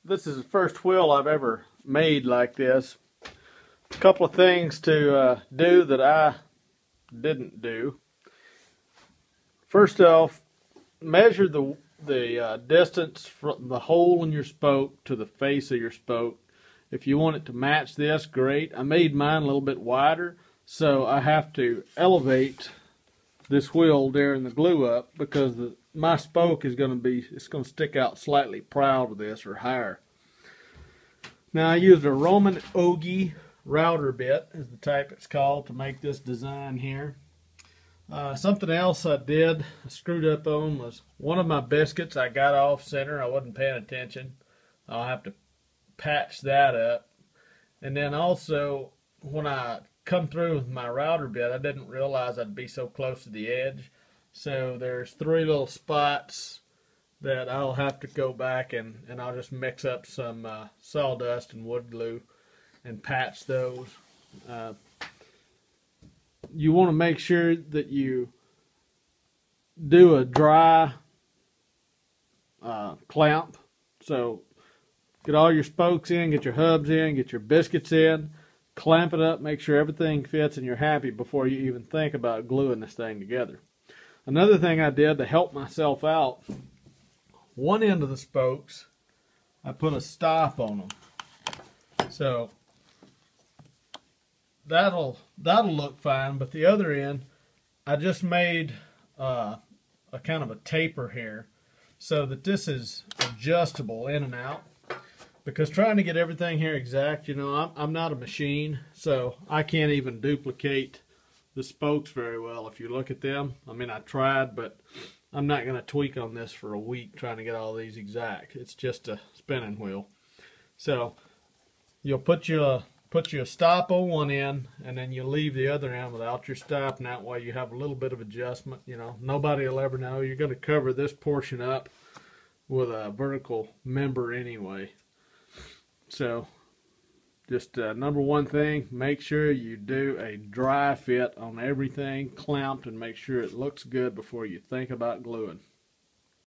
This is the first wheel I've ever made like this. A couple of things to do that I didn't do. First off, measure the distance from the hole in your spoke to the face of your spoke. If you want it to match this, great. I made mine a little bit wider, so I have to elevate this wheel during the glue up because my spoke is going to stick out slightly proud of this or higher. Now I used a Roman Ogi router bit, is the type it's called, to make this design here. Something else I screwed up on, was one of my biscuits I got off center. I wasn't paying attention. I'll have to patch that up. And then also, when I come through with my router bit, I didn't realize I'd be so close to the edge. So there's 3 little spots that I'll have to go back and I'll just mix up some sawdust and wood glue and patch those. You want to make sure that you do a dry clamp. So get all your spokes in, get your hubs in, get your biscuits in, clamp it up, make sure everything fits and you're happy before you even think about gluing this thing together. Another thing I did to help myself out, one end of the spokes, I put a stop on them. So that'll look fine, but the other end, I just made a kind of a taper here so that this is adjustable in and out. Because trying to get everything here exact, you know, I'm not a machine, so I can't even duplicate the spokes very well. If you look at them, I mean, I tried, but I'm not going to tweak on this for a week trying to get all these exact. It's just a spinning wheel. So you'll put your stop on one end, and then you leave the other end without your stop, and that way you have a little bit of adjustment. You know, nobody will ever know. You're going to cover this portion up with a vertical member anyway. So just number one thing, make sure you do a dry fit on everything, clamped, and make sure it looks good before you think about gluing.